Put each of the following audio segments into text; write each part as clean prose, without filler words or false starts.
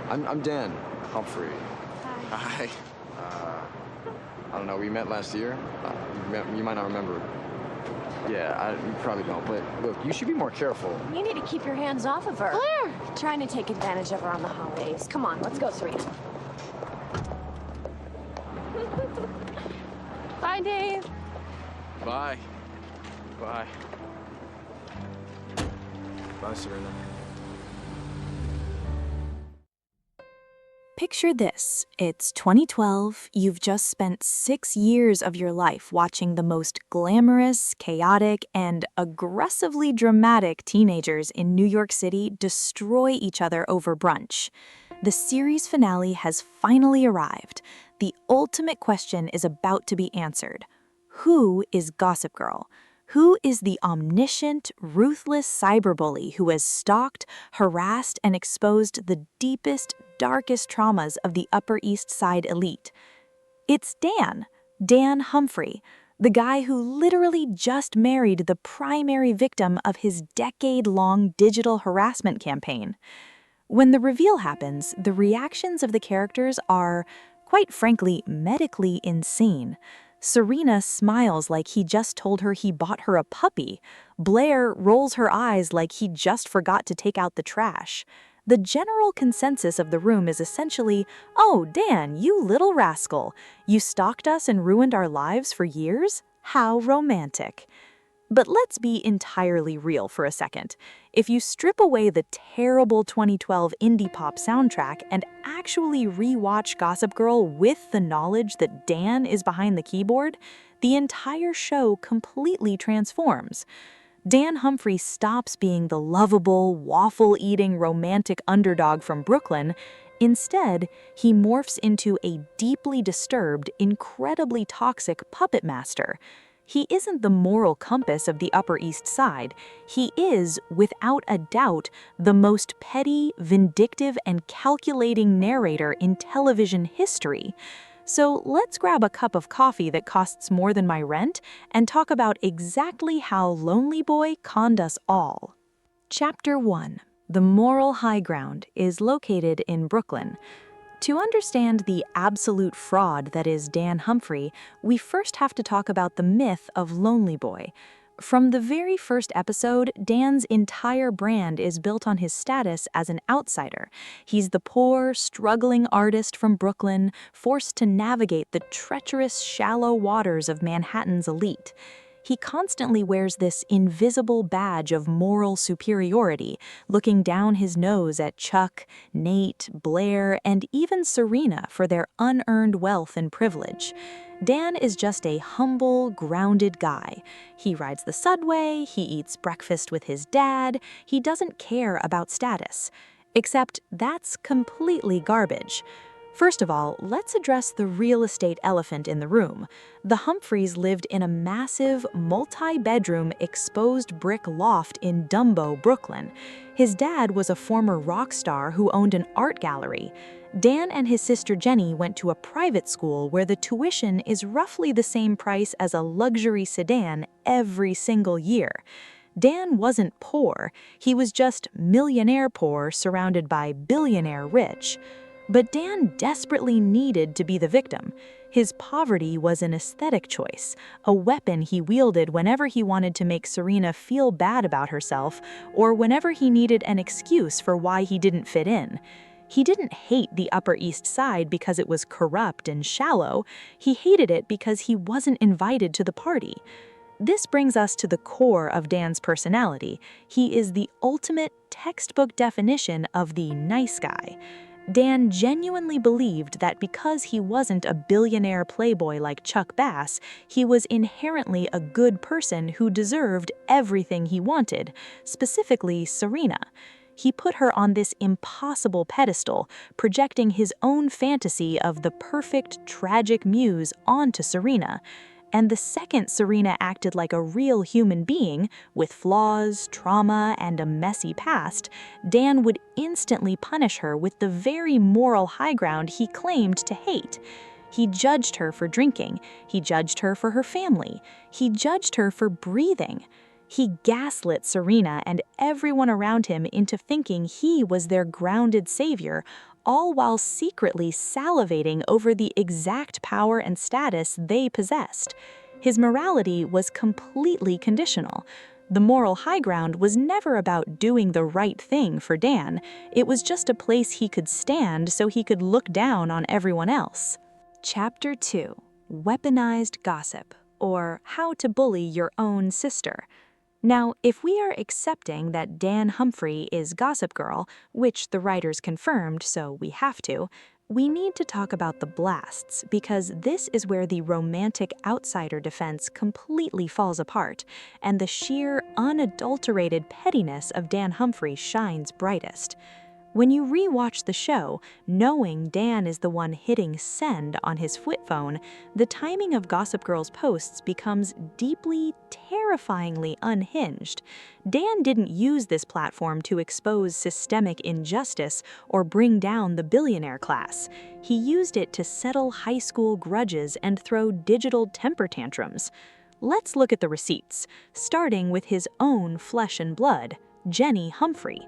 I'm Dan Humphrey. Hi. I don't know, we met last year. You might not remember. Yeah, you probably don't, but look, you should be more careful. You need to keep your hands off of her. Blair! Trying to take advantage of her on the holidays. Come on, let's go, Serena. Bye, Dave. Bye. Bye. Bye, Serena. Picture this. It's 2012. You've just spent 6 years of your life watching the most glamorous, chaotic, and aggressively dramatic teenagers in New York City destroy each other over brunch. The series finale has finally arrived. The ultimate question is about to be answered. Who is Gossip Girl? Who is the omniscient, ruthless cyberbully who has stalked, harassed, and exposed the deepest, darkest traumas of the Upper East Side elite? It's Dan Humphrey, the guy who literally just married the primary victim of his decade-long digital harassment campaign. When the reveal happens, the reactions of the characters are, quite frankly, medically insane. Serena smiles like he just told her he bought her a puppy. Blair rolls her eyes like he just forgot to take out the trash. The general consensus of the room is essentially, "Oh, Dan, you little rascal. You stalked us and ruined our lives for years? How romantic." But let's be entirely real for a second. If you strip away the terrible 2012 indie pop soundtrack and actually rewatch Gossip Girl with the knowledge that Dan is behind the keyboard, the entire show completely transforms. Dan Humphrey stops being the lovable, waffle-eating romantic underdog from Brooklyn. Instead, he morphs into a deeply disturbed, incredibly toxic puppet master. He isn't the moral compass of the Upper East Side. He is, without a doubt, the most petty, vindictive, and calculating narrator in television history. So let's grab a cup of coffee that costs more than my rent and talk about exactly how Lonely Boy conned us all. Chapter 1. The Moral High Ground is located in Brooklyn. To understand the absolute fraud that is Dan Humphrey, we first have to talk about the myth of Lonely Boy. From the very first episode, Dan's entire brand is built on his status as an outsider. He's the poor, struggling artist from Brooklyn, forced to navigate the treacherous, shallow waters of Manhattan's elite. He constantly wears this invisible badge of moral superiority, looking down his nose at Chuck, Nate, Blair, and even Serena for their unearned wealth and privilege. Dan is just a humble, grounded guy. He rides the subway, he eats breakfast with his dad, he doesn't care about status. Except that's completely garbage. First of all, let's address the real estate elephant in the room. The Humphreys lived in a massive, multi-bedroom, exposed brick loft in Dumbo, Brooklyn. His dad was a former rock star who owned an art gallery. Dan and his sister Jenny went to a private school where the tuition is roughly the same price as a luxury sedan every single year. Dan wasn't poor, he was just millionaire poor surrounded by billionaire rich. But Dan desperately needed to be the victim. His poverty was an aesthetic choice, a weapon he wielded whenever he wanted to make Serena feel bad about herself or whenever he needed an excuse for why he didn't fit in. He didn't hate the Upper East Side because it was corrupt and shallow. He hated it because he wasn't invited to the party. This brings us to the core of Dan's personality. He is the ultimate textbook definition of the nice guy. Dan genuinely believed that because he wasn't a billionaire playboy like Chuck Bass, he was inherently a good person who deserved everything he wanted, specifically Serena. He put her on this impossible pedestal, projecting his own fantasy of the perfect, tragic muse onto Serena. And the second Serena acted like a real human being, with flaws, trauma, and a messy past, Dan would instantly punish her with the very moral high ground he claimed to hate. He judged her for drinking. He judged her for her family. He judged her for breathing. He gaslit Serena and everyone around him into thinking he was their grounded savior, all while secretly salivating over the exact power and status they possessed. His morality was completely conditional. The moral high ground was never about doing the right thing for Dan. It was just a place he could stand so he could look down on everyone else. Chapter 2: Weaponized Gossip, or How to Bully Your Own Sister. Now, if we are accepting that Dan Humphrey is Gossip Girl, which the writers confirmed, so we have to, we need to talk about the blasts, because this is where the romantic outsider defense completely falls apart, and the sheer, unadulterated pettiness of Dan Humphrey shines brightest. When you rewatch the show, knowing Dan is the one hitting send on his flip phone, the timing of Gossip Girl's posts becomes deeply, terrifyingly unhinged. Dan didn't use this platform to expose systemic injustice or bring down the billionaire class. He used it to settle high school grudges and throw digital temper tantrums. Let's look at the receipts, starting with his own flesh and blood, Jenny Humphrey.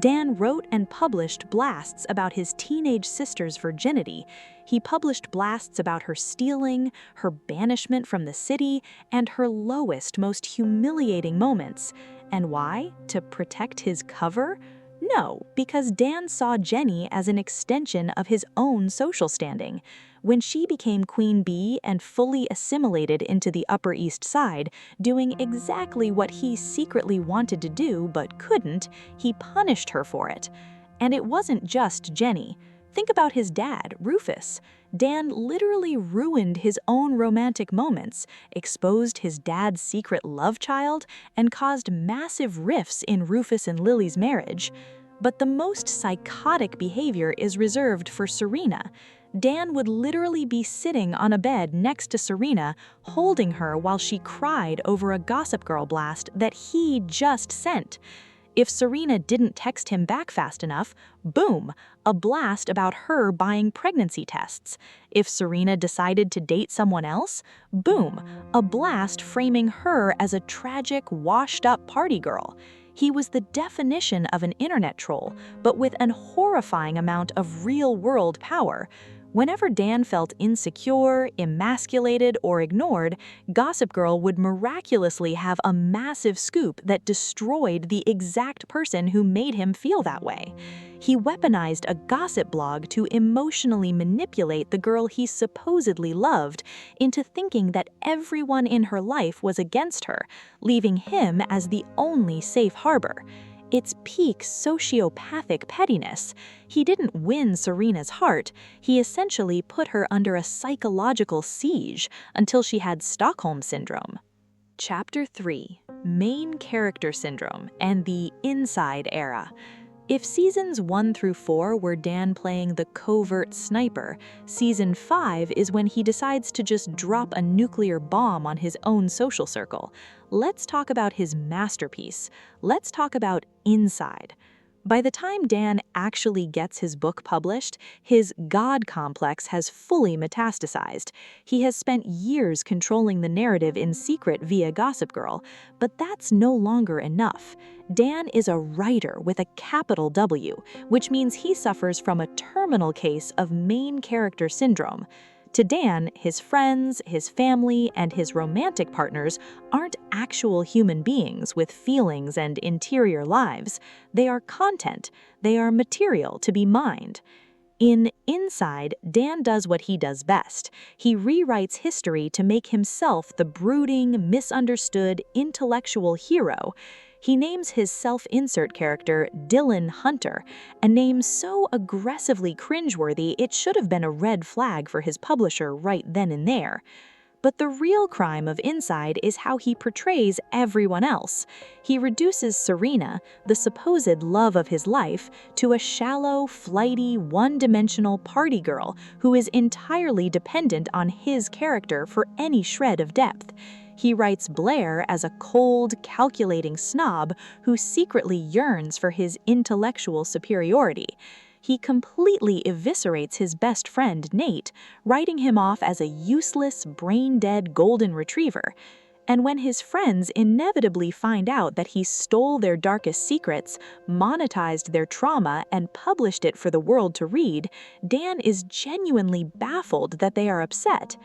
Dan wrote and published blasts about his teenage sister's virginity. He published blasts about her stealing, her banishment from the city, and her lowest, most humiliating moments. And why? To protect his cover? No, because Dan saw Jenny as an extension of his own social standing. When she became Queen Bee and fully assimilated into the Upper East Side, doing exactly what he secretly wanted to do but couldn't, he punished her for it. And it wasn't just Jenny. Think about his dad, Rufus. Dan literally ruined his own romantic moments, exposed his dad's secret love child, and caused massive rifts in Rufus and Lily's marriage. But the most psychotic behavior is reserved for Serena. Dan would literally be sitting on a bed next to Serena, holding her while she cried over a Gossip Girl blast that he just sent. If Serena didn't text him back fast enough, boom, a blast about her buying pregnancy tests. If Serena decided to date someone else, boom, a blast framing her as a tragic, washed-up party girl. He was the definition of an internet troll, but with an horrifying amount of real-world power. Whenever Dan felt insecure, emasculated, or ignored, Gossip Girl would miraculously have a massive scoop that destroyed the exact person who made him feel that way. He weaponized a gossip blog to emotionally manipulate the girl he supposedly loved into thinking that everyone in her life was against her, leaving him as the only safe harbor. It's peak sociopathic pettiness. He didn't win Serena's heart. He essentially put her under a psychological siege until she had Stockholm Syndrome. Chapter 3: Main Character Syndrome and the Inside Era. If seasons 1 through 4 were Dan playing the covert sniper, season 5 is when he decides to just drop a nuclear bomb on his own social circle. Let's talk about his masterpiece. Let's talk about Inside. By the time Dan actually gets his book published, his God complex has fully metastasized. He has spent years controlling the narrative in secret via Gossip Girl, but that's no longer enough. Dan is a writer with a capital W, which means he suffers from a terminal case of main character syndrome. To Dan, his friends, his family, and his romantic partners aren't actual human beings with feelings and interior lives. They are content. They are material to be mined. In Inside, Dan does what he does best. He rewrites history to make himself the brooding, misunderstood, intellectual hero. He names his self-insert character Dylan Hunter, a name so aggressively cringeworthy it should have been a red flag for his publisher right then and there. But the real crime of Inside is how he portrays everyone else. He reduces Serena, the supposed love of his life, to a shallow, flighty, one-dimensional party girl who is entirely dependent on his character for any shred of depth. He writes Blair as a cold, calculating snob who secretly yearns for his intellectual superiority. He completely eviscerates his best friend, Nate, writing him off as a useless, brain-dead golden retriever. And when his friends inevitably find out that he stole their darkest secrets, monetized their trauma, and published it for the world to read, Dan is genuinely baffled that they are upset.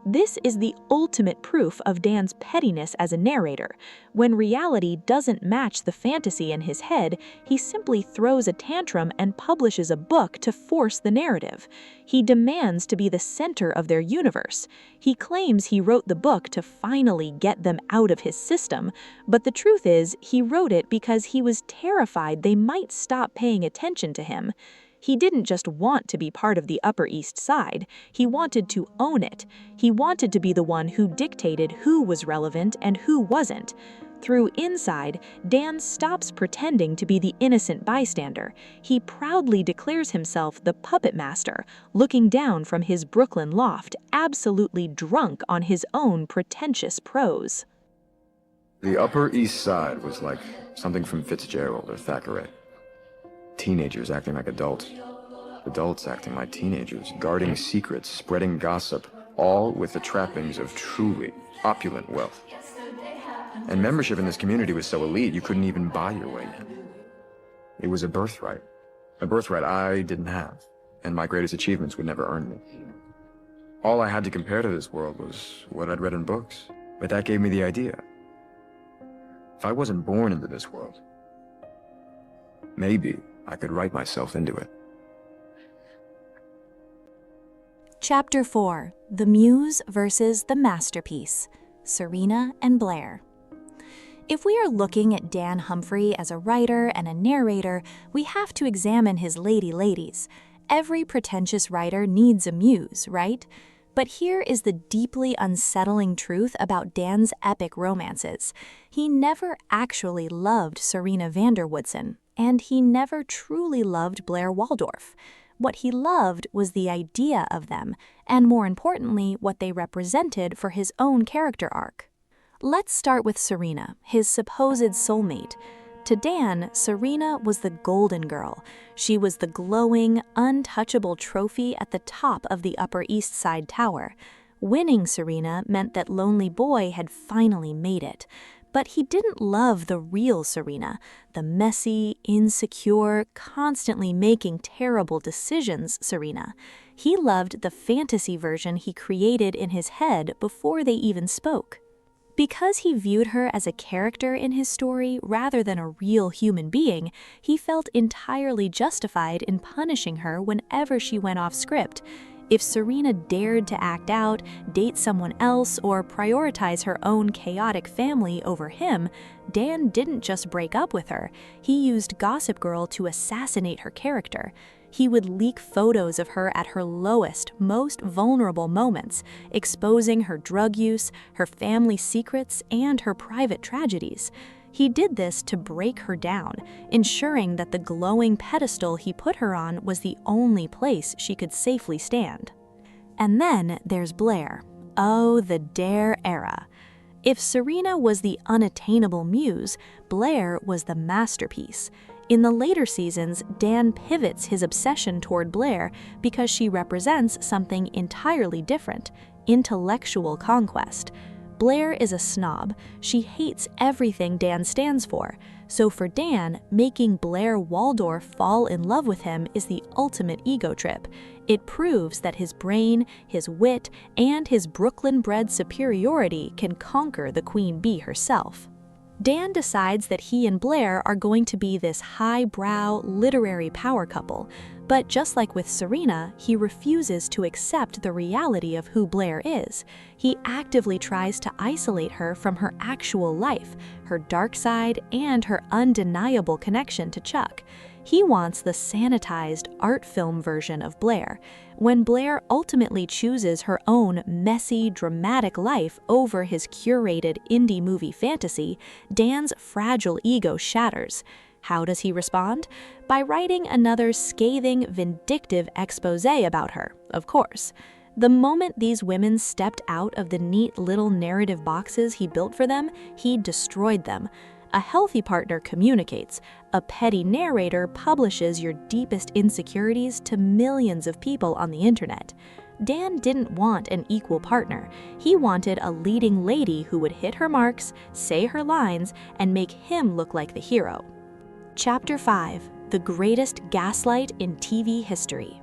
This is the ultimate proof of Dan's pettiness as a narrator. When reality doesn't match the fantasy in his head, he simply throws a tantrum and publishes a book to force the narrative. He demands to be the center of their universe. He claims he wrote the book to finally get them out of his system, but the truth is, he wrote it because he was terrified they might stop paying attention to him. He didn't just want to be part of the Upper East Side, he wanted to own it. He wanted to be the one who dictated who was relevant and who wasn't. Through Inside, Dan stops pretending to be the innocent bystander. He proudly declares himself the puppet master, looking down from his Brooklyn loft, absolutely drunk on his own pretentious prose. The Upper East Side was like something from Fitzgerald or Thackeray. Teenagers acting like adults. Adults acting like teenagers, guarding secrets, spreading gossip, all with the trappings of truly opulent wealth. And membership in this community was so elite, you couldn't even buy your way in. It was a birthright I didn't have, and my greatest achievements would never earn me. All I had to compare to this world was what I'd read in books, but that gave me the idea. If I wasn't born into this world, maybe I could write myself into it. Chapter 4: The Muse versus the Masterpiece. Serena and Blair. If we are looking at Dan Humphrey as a writer and a narrator, we have to examine his ladies. Every pretentious writer needs a muse, right? But here is the deeply unsettling truth about Dan's epic romances. He never actually loved Serena Woodsen, and he never truly loved Blair Waldorf. What he loved was the idea of them, and more importantly, what they represented for his own character arc. Let's start with Serena, his supposed soulmate. To Dan, Serena was the golden girl. She was the glowing, untouchable trophy at the top of the Upper East Side Tower. Winning Serena meant that lonely boy had finally made it. But he didn't love the real Serena, the messy, insecure, constantly making terrible decisions Serena. He loved the fantasy version he created in his head before they even spoke. Because he viewed her as a character in his story rather than a real human being, he felt entirely justified in punishing her whenever she went off script. If Serena dared to act out, date someone else, or prioritize her own chaotic family over him, Dan didn't just break up with her. He used Gossip Girl to assassinate her character. He would leak photos of her at her lowest, most vulnerable moments, exposing her drug use, her family secrets, and her private tragedies. He did this to break her down, ensuring that the glowing pedestal he put her on was the only place she could safely stand. And then there's Blair. Oh, the Dare era. If Serena was the unattainable muse, Blair was the masterpiece. In the later seasons, Dan pivots his obsession toward Blair because she represents something entirely different: intellectual conquest. Blair is a snob. She hates everything Dan stands for. So for Dan, making Blair Waldorf fall in love with him is the ultimate ego trip. It proves that his brain, his wit, and his Brooklyn-bred superiority can conquer the queen bee herself. Dan decides that he and Blair are going to be this highbrow, literary power couple, but just like with Serena, he refuses to accept the reality of who Blair is. He actively tries to isolate her from her actual life, her dark side, and her undeniable connection to Chuck. He wants the sanitized art film version of Blair. When Blair ultimately chooses her own messy, dramatic life over his curated indie movie fantasy, Dan's fragile ego shatters. How does he respond? By writing another scathing, vindictive exposé about her, of course. The moment these women stepped out of the neat little narrative boxes he built for them, he destroyed them. A healthy partner communicates. A petty narrator publishes your deepest insecurities to millions of people on the internet. Dan didn't want an equal partner. He wanted a leading lady who would hit her marks, say her lines, and make him look like the hero. Chapter 5: The Greatest Gaslight in TV History.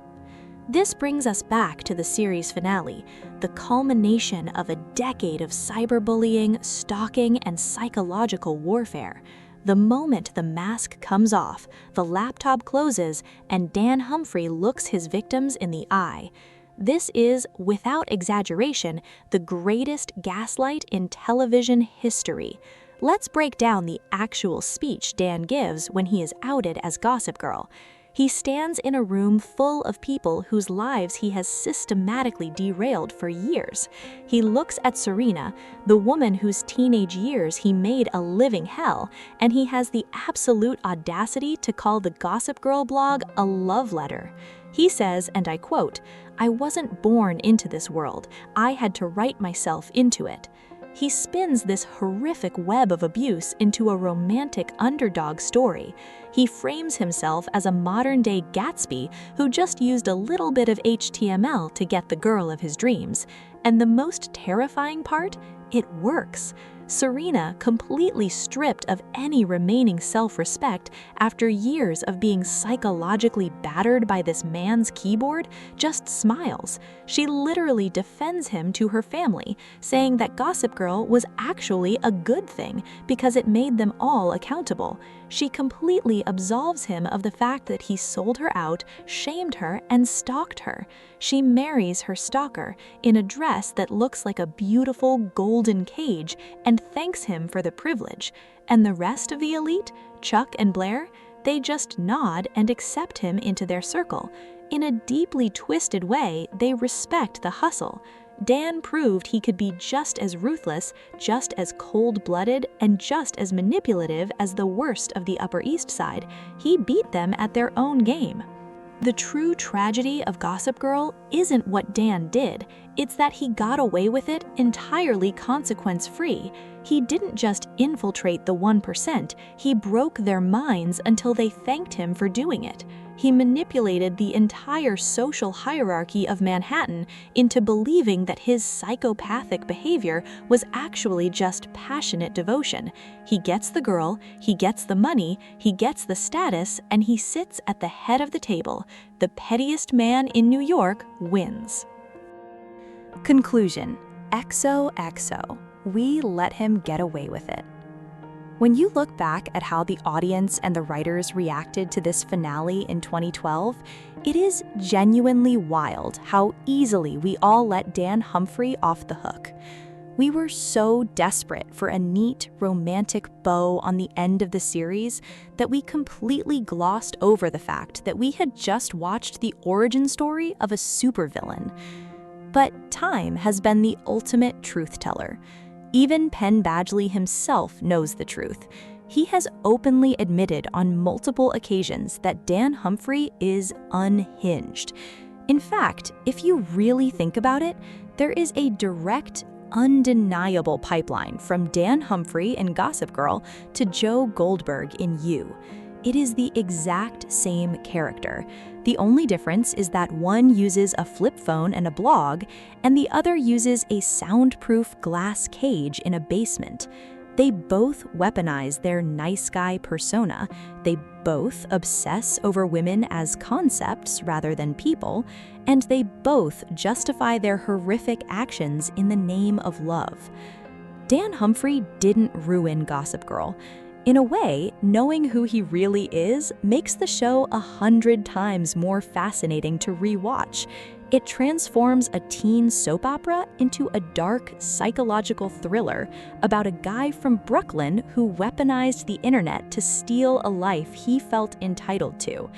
This brings us back to the series finale, the culmination of a decade of cyberbullying, stalking, and psychological warfare. The moment the mask comes off, the laptop closes, and Dan Humphrey looks his victims in the eye. This is, without exaggeration, the greatest gaslight in television history. Let's break down the actual speech Dan gives when he is outed as Gossip Girl. He stands in a room full of people whose lives he has systematically derailed for years. He looks at Serena, the woman whose teenage years he made a living hell, and he has the absolute audacity to call the Gossip Girl blog a love letter. He says, and I quote, "I wasn't born into this world. I had to write myself into it." He spins this horrific web of abuse into a romantic underdog story. He frames himself as a modern-day Gatsby who just used a little bit of HTML to get the girl of his dreams. And the most terrifying part? It works. Serena, completely stripped of any remaining self-respect after years of being psychologically battered by this man's keyboard, just smiles. She literally defends him to her family, saying that Gossip Girl was actually a good thing because it made them all accountable. She completely absolves him of the fact that he sold her out, shamed her, and stalked her. She marries her stalker in a dress that looks like a beautiful golden cage and thanks him for the privilege. And the rest of the elite, Chuck and Blair, they just nod and accept him into their circle. In a deeply twisted way, they respect the hustle. Dan proved he could be just as ruthless, just as cold-blooded, and just as manipulative as the worst of the Upper East Side. He beat them at their own game. The true tragedy of Gossip Girl isn't what Dan did, it's that he got away with it entirely consequence-free. He didn't just infiltrate the 1%, he broke their minds until they thanked him for doing it. He manipulated the entire social hierarchy of Manhattan into believing that his psychopathic behavior was actually just passionate devotion. He gets the girl, he gets the money, he gets the status, and he sits at the head of the table. The pettiest man in New York wins. Conclusion: XOXO. We let him get away with it. When you look back at how the audience and the writers reacted to this finale in 2012, it is genuinely wild how easily we all let Dan Humphrey off the hook. We were so desperate for a neat, romantic bow on the end of the series that we completely glossed over the fact that we had just watched the origin story of a supervillain. But time has been the ultimate truth teller. Even Penn Badgley himself knows the truth. He has openly admitted on multiple occasions that Dan Humphrey is unhinged. In fact, if you really think about it, there is a direct, undeniable pipeline from Dan Humphrey in Gossip Girl to Joe Goldberg in You. It is the exact same character. The only difference is that one uses a flip phone and a blog, and the other uses a soundproof glass cage in a basement. They both weaponize their nice guy persona. They both obsess over women as concepts rather than people, and they both justify their horrific actions in the name of love. Dan Humphrey didn't ruin Gossip Girl. In a way, knowing who he really is makes the show 100 times more fascinating to rewatch. It transforms a teen soap opera into a dark, psychological thriller about a guy from Brooklyn who weaponized the internet to steal a life he felt entitled to.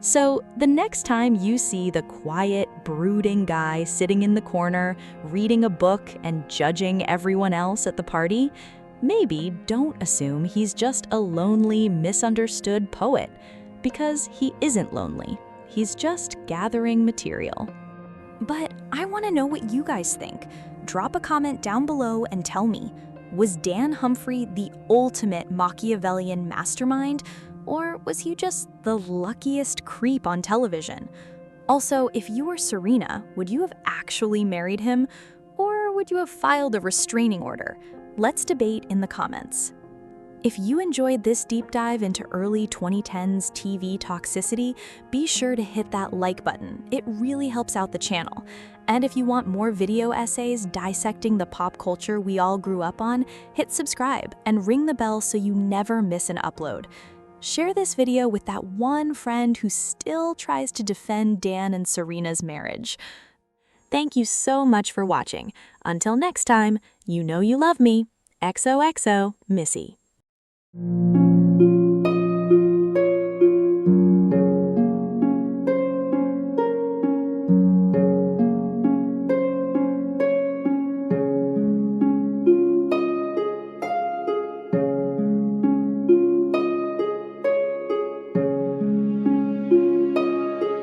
So, the next time you see the quiet, brooding guy sitting in the corner, reading a book and judging everyone else at the party, maybe don't assume he's just a lonely, misunderstood poet, because he isn't lonely. He's just gathering material. But I want to know what you guys think. Drop a comment down below and tell me, was Dan Humphrey the ultimate Machiavellian mastermind, or was he just the luckiest creep on television? Also, if you were Serena, would you have actually married him, or would you have filed a restraining order? Let's debate in the comments. If you enjoyed this deep dive into early 2010s TV toxicity, be sure to hit that like button. It really helps out the channel. And if you want more video essays dissecting the pop culture we all grew up on, hit subscribe and ring the bell so you never miss an upload. Share this video with that one friend who still tries to defend Dan and Serena's marriage. Thank you so much for watching. Until next time, you know you love me. XOXO, Missy.